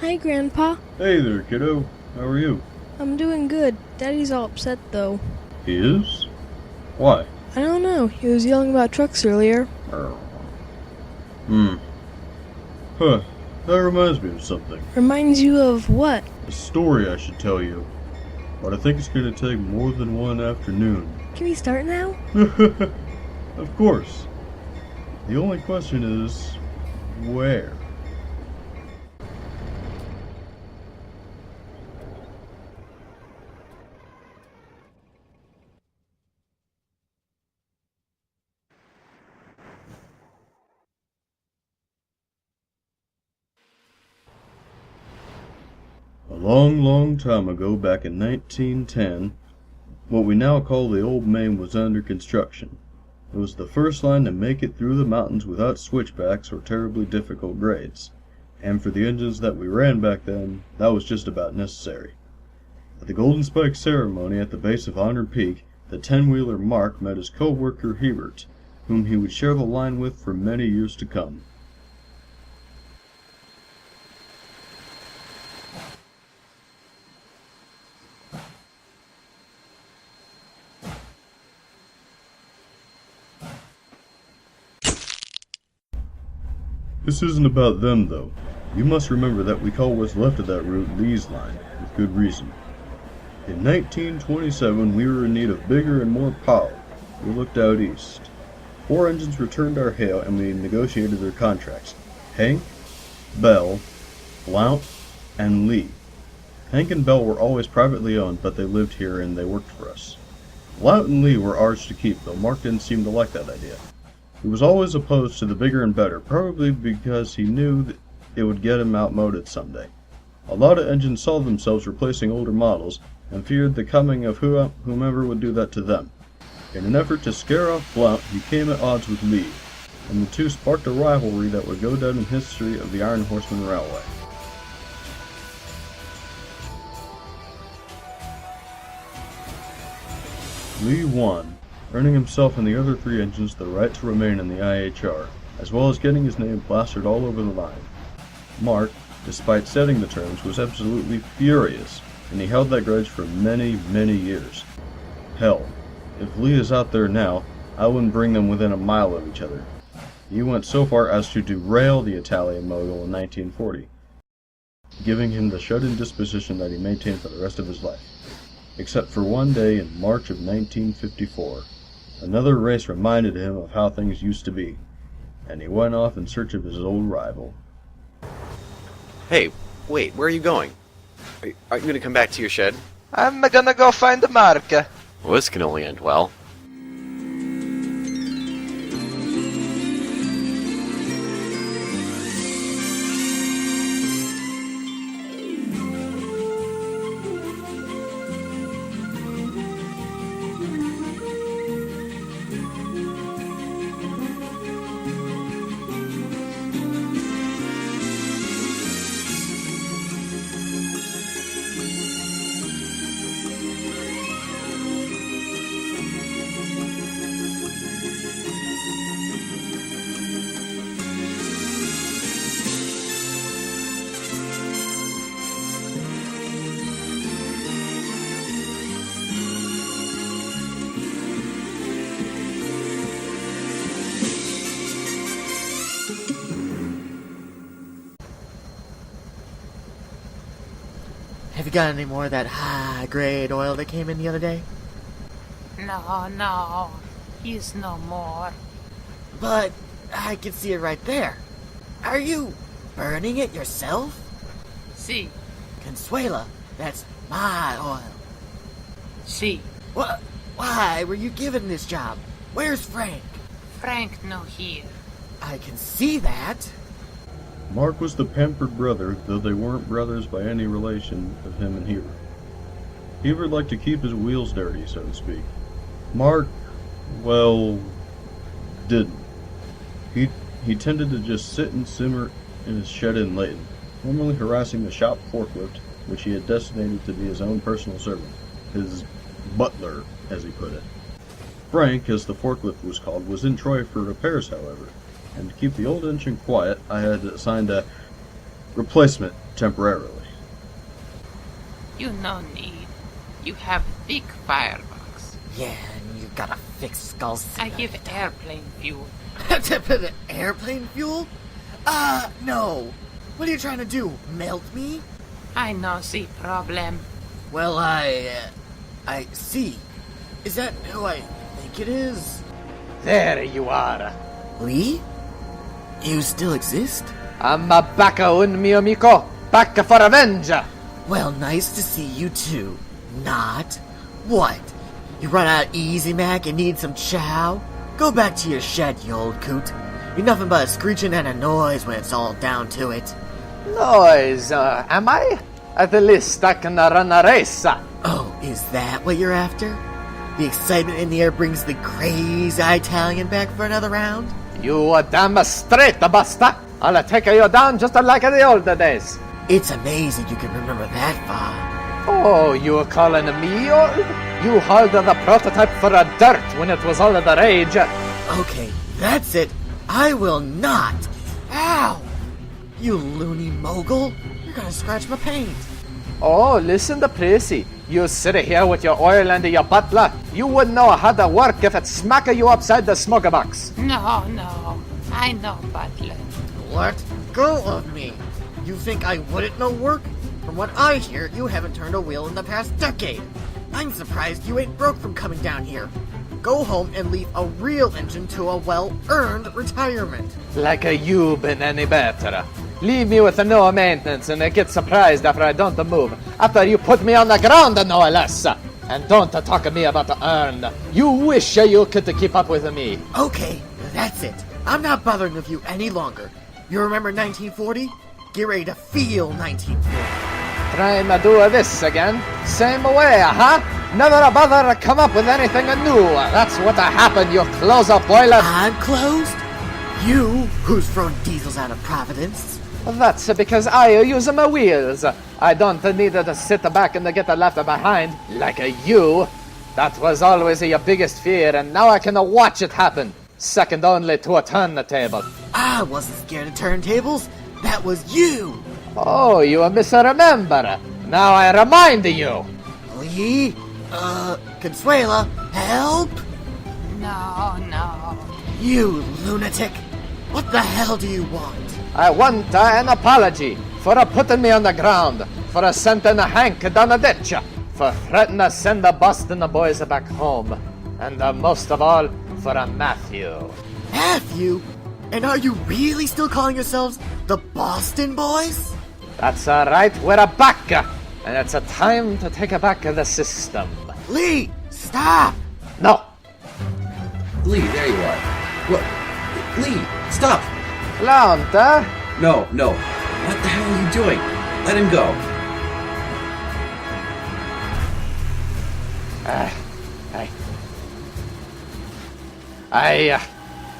Hi, Grandpa. Hey there, kiddo. How are you? I'm doing good. Daddy's all upset, though. He is? Why? I don't know. He was yelling about trucks earlier. Huh. That reminds me of something. Reminds you of what? A story I should tell you. But I think it's going to take more than one afternoon. Can we start now? Of course. The only question is, where? A long, long time ago, back in 1910, what we now call the Old Main was under construction. It was the first line to make it through the mountains without switchbacks or terribly difficult grades. And for the engines that we ran back then, that was just about necessary. At the Golden Spike ceremony at the base of Honor Peak, the 10-wheeler Mark met his co-worker Hebert, whom he would share the line with for many years to come. This isn't about them, though. You must remember that we call what's left of that route Lee's Line, with good reason. In 1927, we were in need of bigger and more power. We looked out east. 4 engines returned our hail, and we negotiated their contracts. Hank, Bell, Blount, and Lee. Hank and Bell were always privately owned, but they lived here and they worked for us. Blount and Lee were ours to keep, though Mark didn't seem to like that idea. He was always opposed to the bigger and better, probably because he knew that it would get him outmoded someday. A lot of engines saw themselves replacing older models and feared the coming of whomever would do that to them. In an effort to scare off Blount, he came at odds with Lee, and the two sparked a rivalry that would go down in history of the Iron Horsemen Railway. Lee won, earning himself and the other 3 engines the right to remain in the IHR, as well as getting his name plastered all over the line. Mark, despite setting the terms, was absolutely furious, and he held that grudge for many, many years. Hell, if Lee is out there now, I wouldn't bring them within a mile of each other. He went so far as to derail the Italian mogul in 1940, giving him the shut-in disposition that he maintained for the rest of his life. Except for one day in March of 1954. Another race reminded him of how things used to be, and he went off in search of his old rival. Hey, wait, where are you going? Aren't you going to come back to your shed? I'm gonna go find the Mark. Well, this can only end well. Have you got any more of that high-grade oil that came in the other day? No, he's no more. But I can see it right there. Are you burning it yourself? Si, Consuela, that's my oil. si, What? Why were you given this job? Where's Frank? Frank no here. I can see that. Mark was the pampered brother, though they weren't brothers by any relation of him and Hebert. Hebert liked to keep his wheels dirty, so to speak. Mark, well, didn't. He tended to just sit and simmer in his shed in Layton, formerly harassing the shop forklift, which he had designated to be his own personal servant, his butler, as he put it. Frank, as the forklift was called, was in Troy for repairs, however, and to keep the old engine quiet, I had assigned a replacement temporarily. You no need. You have thick firebox. Yeah, and you got a fixed skull. I give airplane fuel. Airplane fuel? No. What are you trying to do? Melt me? I no see problem. Well, I see. Is that who I think it is? There you are. Lee? You still exist? I'm back, un mio amico. Back for revenge. Well, nice to see you too. Not. What? You run out of Easy Mac and need some chow? Go back to your shed, you old coot. You're nothing but a screeching and a noise when it's all down to it. Noise, am I? At least I can run a race. Oh, is that what you're after? The excitement in the air brings the crazy Italian back for another round? You damn straight, Buster. I'll take you down just like the old days. It's amazing you can remember that far. Oh, you calling me old? You hauled the prototype for a dirt when it was all the rage. Okay, that's it. I will not. Ow! You loony mogul. You're gonna scratch my paint. Oh, listen to Prissy. You sit here with your oil and your butler. You wouldn't know how to work if it smack you upside the smoker box. No, no. I know butler. Let go of me. You think I wouldn't know work? From what I hear, you haven't turned a wheel in the past decade. I'm surprised you ain't broke from coming down here. Go home and leave a real engine to a well-earned retirement. Like you been any better. Leave me with no maintenance and I get surprised after I don't move. After you put me on the ground, no less. And don't talk to me about earned. You wish you could keep up with me. Okay, that's it. I'm not bothering with you any longer. You remember 1940? Get ready to feel 1940. Trying to do this again? Same way, huh? Never bother to come up with anything new. That's what happened, you close up boiler. I'm closed? You, who's thrown diesels out of Providence? That's because I use my wheels. I don't need to sit back and get left behind, like you. That was always your biggest fear, and now I can watch it happen. Second only to a turntable. I wasn't scared of turntables. That was you. Oh, you misremember. Now I remind you. Lee? Consuela, help? No, no. You lunatic. What the hell do you want? I want an apology for putting me on the ground, for sending Hank down the ditch, for threatening to send the Boston boys back home, and most of all, for Matthew. Matthew? And are you really still calling yourselves the Boston Boys? That's right, we're back, and it's a time to take back the system. Lee, stop! No. Lee, there you are. What? Lee, stop! Clown, No, no. What the hell are you doing? Let him go.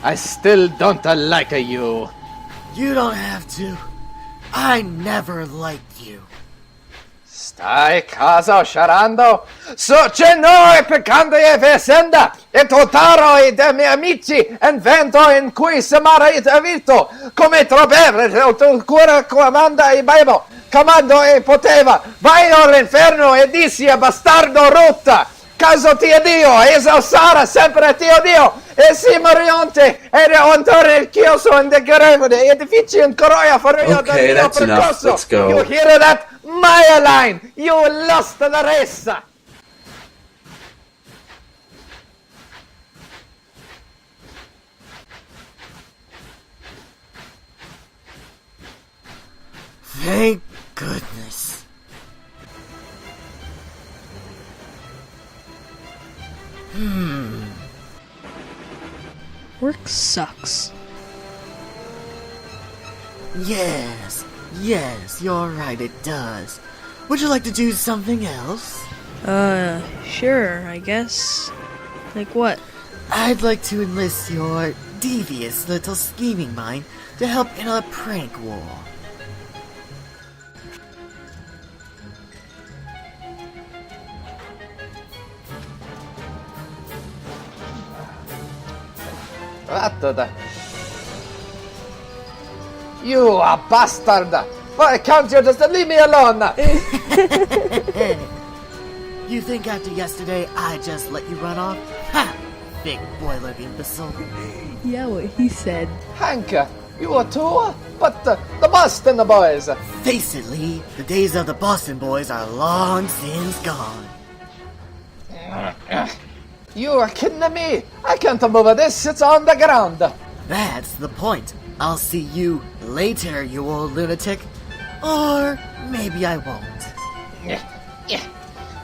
I still don't like you. You don't have to. I never liked you. Stai caso sciarando? Succeno e peccando e vesenda, e totaro e dei miei amici, e vento in cui si marita vito, come trovare tu cura comanda e baibo, comando e poteva, vai all'inferno e dissi a bastardo rutta, caso ti Dio, esausara sempre ti Dio, e si marionte, e ontore il chioso in de grevole, edifici in coroia fario Okay, that's enough. Let's go. You hear that? My line! You lost the race! Thank goodness. Work sucks. Yes, you're right, it does. Would you like to do something else? Sure, I guess. Like what? I'd like to enlist your devious little scheming mind to help in a prank war. You a bastard! Why can't you just leave me alone? You think after yesterday I just let you run off? Ha! Big boiler imbecile. Yeah, what he said. Hank, you are too? But the Boston boys. Face it, Lee. The days of the Boston boys are long since gone. You are kidding me? I can't move this, it's on the ground. That's the point. I'll see you later, you old lunatic. Or maybe I won't.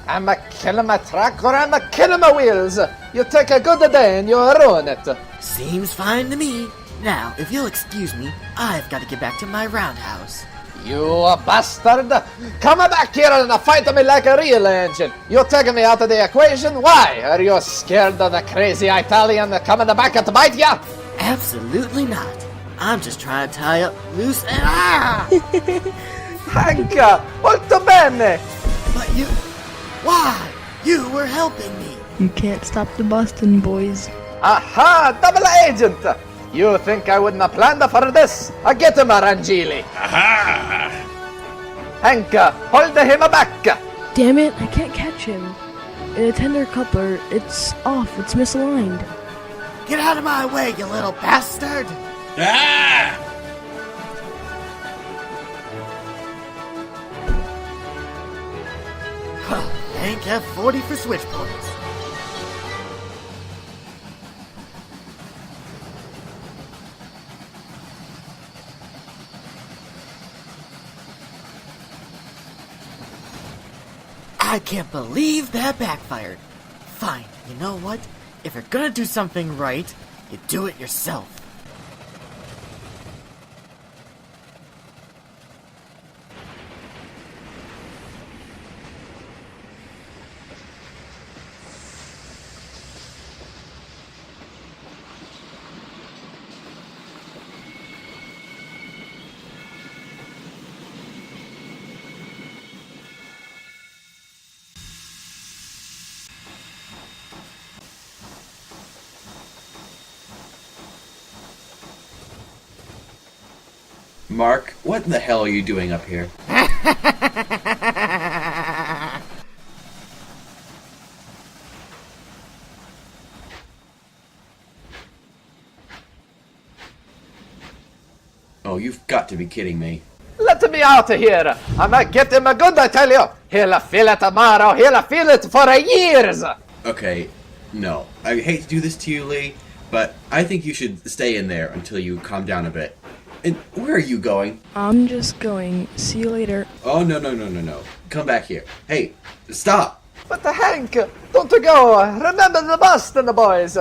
I'm a killing my track or I'm a killing my wheels. You take a good day and you ruin it. Seems fine to me. Now, if you'll excuse me, I've got to get back to my roundhouse. You bastard! Come back here and fight me like a real engine. You're taking me out of the equation? Why? Are you scared of the crazy Italian coming back to bite ya? Absolutely not. I'm just trying to tie up loose and Hank, molto bene! But you... Why? You were helping me. You can't stop the Boston boys. Aha! Double agent! You think I wouldn't have planned for this? Get him, Rangili! Aha! Hank, hold him back! Damn it, I can't catch him. In a tender coupler, it's off, it's misaligned. Get out of my way, you little bastard! Ah! Hank F40 for switch points. I can't believe that backfired. Fine, you know what? If you're gonna do something right, you do it yourself. Mark, what in the hell are you doing up here? Oh, you've got to be kidding me. Let me out of here! I'ma get him a good, I tell you! He'll feel it tomorrow, he'll feel it for years! Okay, no. I hate to do this to you, Lee, but I think you should stay in there until you calm down a bit. And where are you going? I'm just going. See you later. Oh, no. Come back here. Hey, stop! But Hank, don't go! Remember the Boston boys!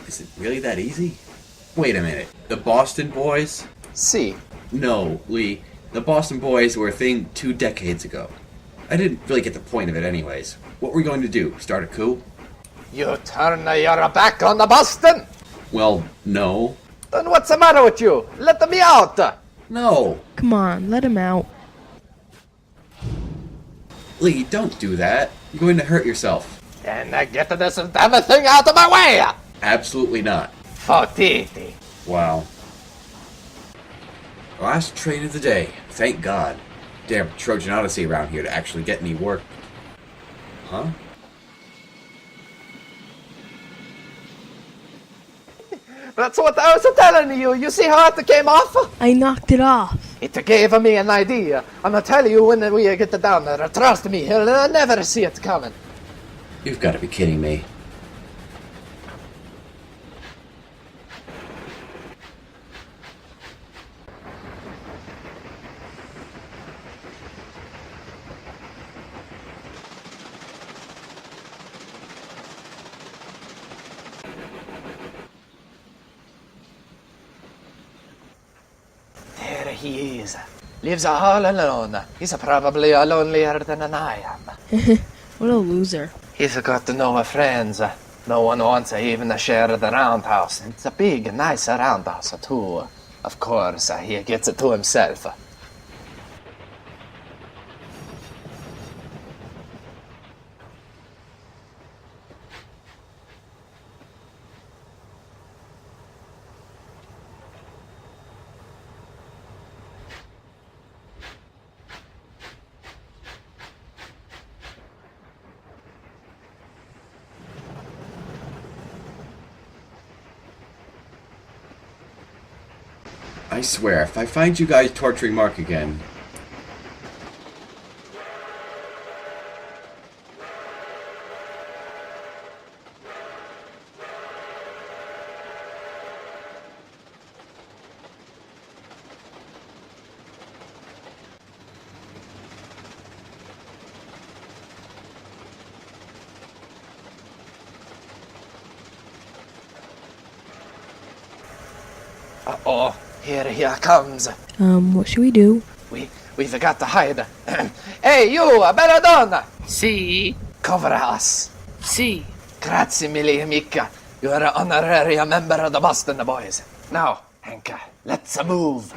Is it really that easy? Wait a minute. The Boston boys? See. No, Lee. The Boston boys were a thing 2 decades ago. I didn't really get the point of it anyways. What were we going to do? Start a coup? You turn your back on the Boston? Well, no. Then what's the matter with you? Let me out! No! Come on, let him out. Lee, don't do that. You're going to hurt yourself. And get this damn thing out of my way! Absolutely not. Fotiti. Wow. Last train of the day. Thank God. Damn Trojan Odyssey around here to actually get any work. Huh? That's what I was telling you. You see how it came off? I knocked it off. It gave me an idea. I'm gonna tell you when we get down there. Trust me, he'll never see it coming. You've got to be kidding me. There he is. Lives all alone. He's probably lonelier than I am. What a loser. He's got no friends. No one wants even to share the roundhouse. It's a big, nice roundhouse, too. Of course, he gets it to himself. I swear, if I find you guys torturing Mark again... Uh-oh, here he comes. What should we do? We've got to hide. Hey, you, Belladonna! Si, Cover us. si. Grazie mille, amica. You're an honorary member of the Boston Boys. Now, Hank, let's move.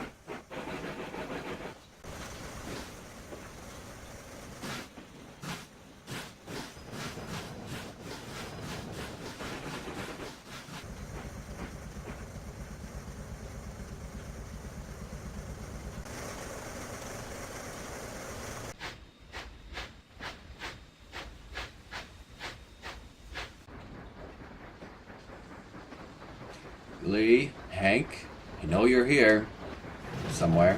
Lee, Hank, I know you're here. Somewhere.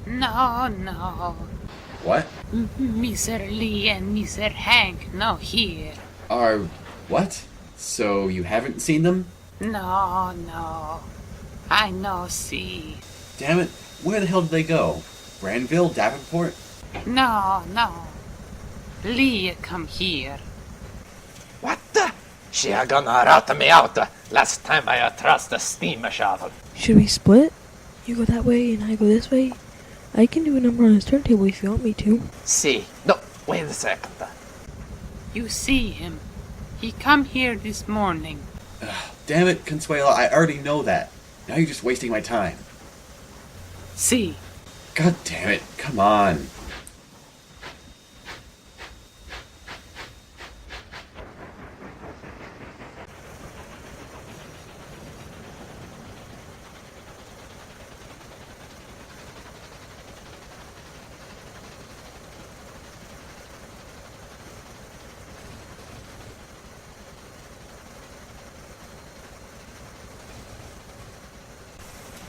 No, no. What? Mr. Lee and Mr. Hank, no here. Are... what? So you haven't seen them? No, no. I know, see. Damn it, where the hell did they go? Granville? Davenport? No, no. Lee, come here. What the? She gonna rat me out. Last time I trust a steam shovel. Should we split? You go that way and I go this way? I can do a number on his turntable if you want me to. See. No, wait a second. You see him. He come here this morning. Damn it, Consuelo, I already know that. Now you're just wasting my time. See. God damn it, come on.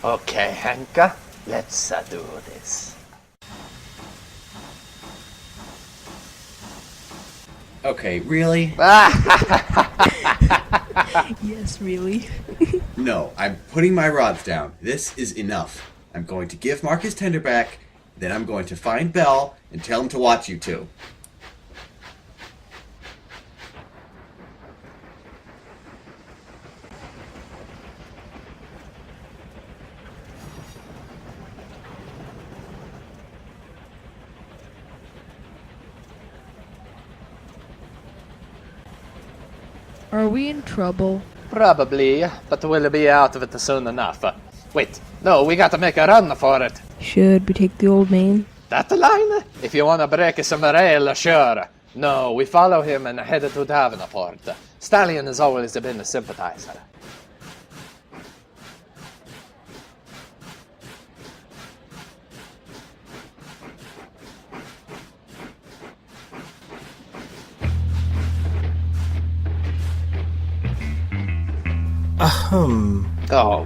Okay, Hank, let's do this. Okay, really? Yes, really. No, I'm putting my rods down. This is enough. I'm going to give Mark his tender back, then I'm going to find Belle and tell him to watch you two. Are we in trouble? Probably, but we'll be out of it soon enough. Wait, no, we got to make a run for it. Should we take the old main? That line? If you want to break some rail, sure. No, we follow him and head to Davenport. Stallion has always been a sympathizer. Oh,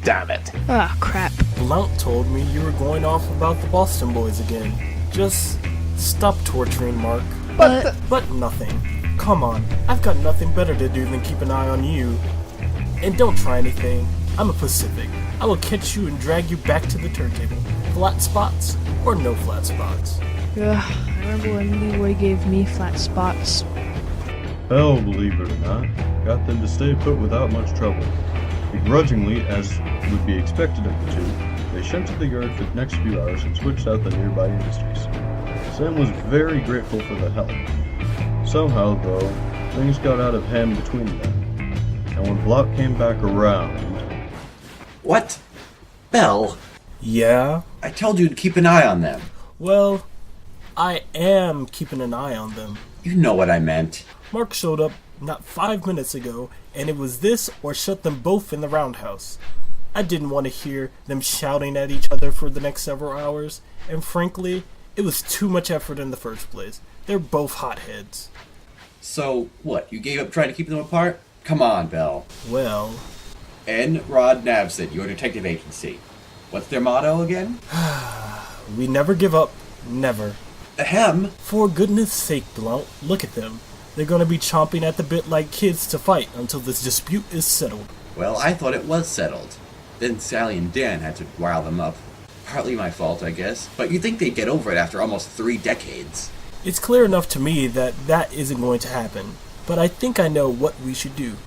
damn it. Ah, crap. Blount told me you were going off about the Boston boys again. Just stop torturing Mark. But nothing. Come on, I've got nothing better to do than keep an eye on you. And don't try anything. I'm a Pacific. I will catch you and drag you back to the turntable. Flat spots or no flat spots. I remember when Leroy gave me flat spots. Bell, believe it or not, got them to stay put without much trouble. Begrudgingly, as would be expected of the two, they shunted the yard for the next few hours and switched out the nearby industries. Sam was very grateful for the help. Somehow, though, things got out of hand between them, and when Block came back around... What? Belle? Yeah? I told you to keep an eye on them. Well, I am keeping an eye on them. You know what I meant. Mark showed up not 5 minutes ago, and it was this or shut them both in the roundhouse. I didn't want to hear them shouting at each other for the next several hours, and frankly, It was too much effort in the first place. They're both hotheads. So, what, you gave up trying to keep them apart? Come on, Bell. Well... N. Rod Navson, your detective agency. What's their motto again? We never give up. Never. Ahem. For goodness sake, Blount, look at them. They're gonna be chomping at the bit like kids to fight until this dispute is settled. Well, I thought it was settled. Then Sally and Dan had to rile them up. Partly my fault, I guess. But you'd think they'd get over it after almost 3 decades. It's clear enough to me that that isn't going to happen. But I think I know what we should do.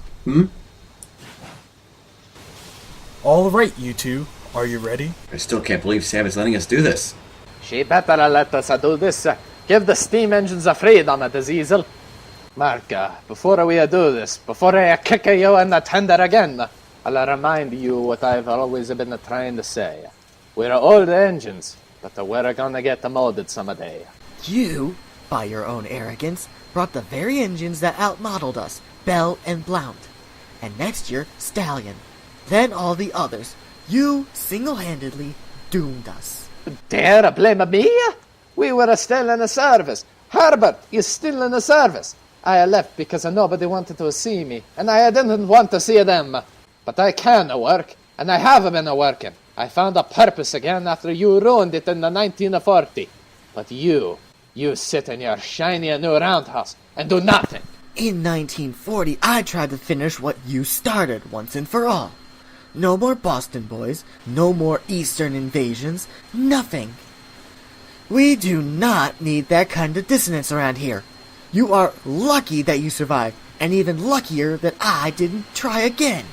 All right, you two. Are you ready? I still can't believe Sam is letting us do this. She better let us do this. Give the steam engines a freedom, Diesel. Mark, before we do this, before I kick you in the tender again, I'll remind you what I've always been trying to say. We're old engines, but we're gonna get molded someday. You, by your own arrogance, brought the very engines that outmodeled us, Bell and Blount. And next year, Stallion. Then all the others. You single-handedly doomed us. Dare blame me? We were still in the service. Herbert is still in the service. I left because nobody wanted to see me, and I didn't want to see them. But I can work, and I have been working. I found a purpose again after you ruined it in the 1940. But you sit in your shiny new roundhouse and do nothing. In 1940, I tried to finish what you started once and for all. No more Boston boys, no more Eastern invasions, nothing. We do not need that kind of dissonance around here. You are lucky that you survived, and even luckier that I didn't try again.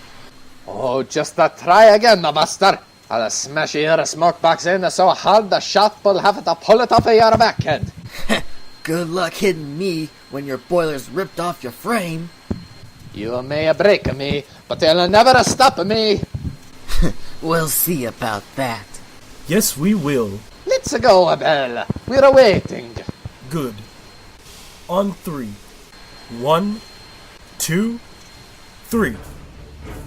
Oh, just try again, master. I'll smash your smoke box in so hard the shot will have to pull it off of your backhead. Good luck hitting me when your boiler's ripped off your frame. You may break me, but you'll never stop me. We'll see about that. Yes, we will. Let's go, Belle. We're waiting. Good. On 3. 1, 2, 3.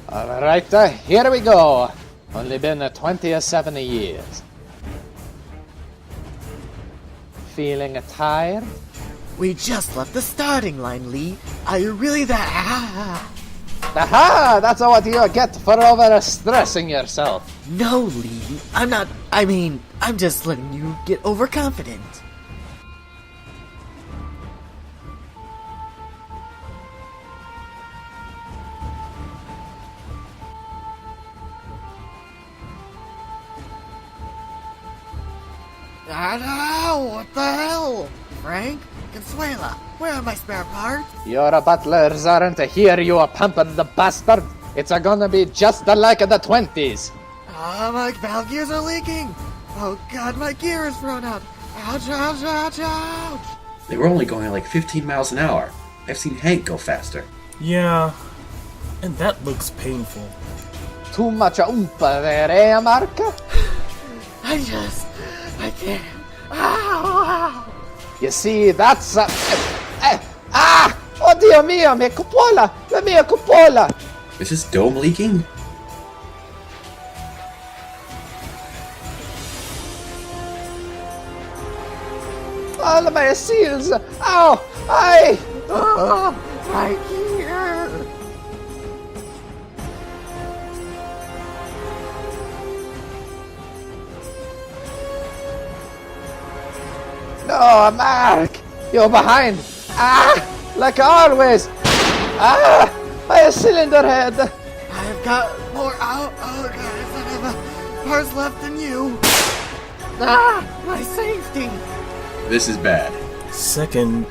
All right, here we go. Only been 27 years. Feeling tired? We just left the starting line, Lee. Are you really that... Aha! That's what you get for overstressing yourself. No, Lee. I'm just letting you get overconfident. I know! What the hell? Frank? Consuela, where are my spare parts? Your butlers aren't here, you pampered bastard. It's gonna be just like the 20s. Ah, my valve gears are leaking! Oh god, my gear is thrown out! Ouch, ouch, ouch, ouch! They were only going like 15 miles an hour. I've seen Hank go faster. Yeah, and that looks painful. Too much there, eh, Mark? I can't. Ow, ow. You see, that's... Oh, Dio mio, mi cupola! La mia cupola! Is this dome leaking? All my seals! Ow! I... Right here! No, Mark! You're behind! Like always! My cylinder head! I've got more parts left than you! My safety! This is bad. Second...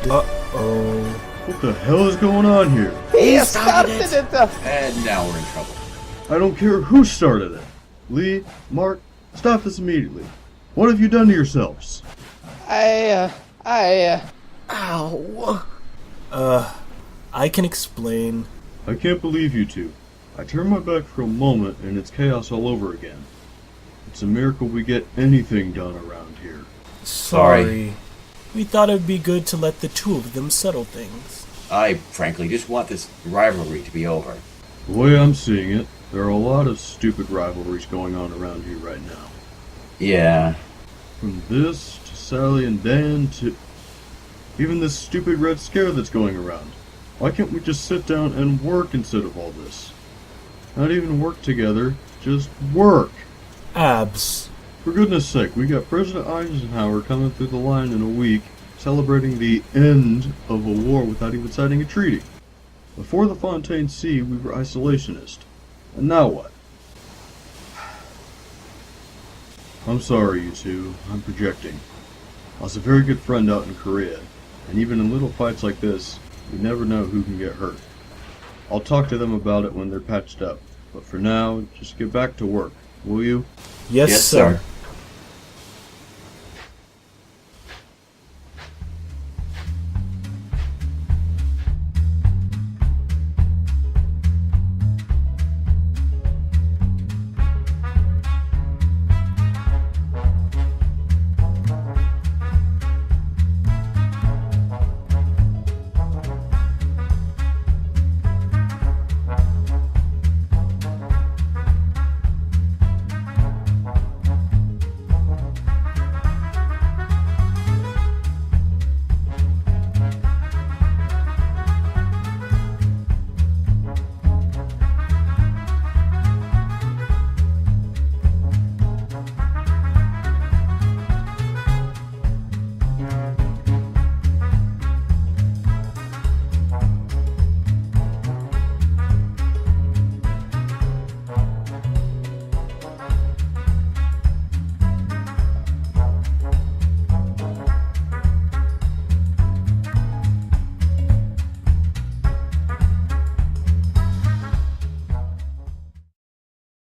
Uh-oh... What the hell is going on here? He started it! And now we're in trouble. I don't care who started it. Lee, Mark, stop this immediately. What have you done to yourselves? Ow! I can explain. I can't believe you two. I turned my back for a moment and it's chaos all over again. It's a miracle we get anything done around here. Sorry. We thought it'd be good to let the two of them settle things. I, frankly, just want this rivalry to be over. The way I'm seeing it, there are a lot of stupid rivalries going on around here right now. Yeah. From this to Sally and Dan to even this stupid Red Scare that's going around. Why can't we just sit down and work instead of all this? Not even work together, just work! Abs. For goodness sake, we got President Eisenhower coming through the line in a week, celebrating the end of a war without even signing a treaty. Before the Fontaine Sea, we were isolationist. And now what? I'm sorry, you two. I'm projecting. I was a very good friend out in Korea, and even in little fights like this, you never know who can get hurt. I'll talk to them about it when they're patched up, but for now, just get back to work, will you? Yes, sir.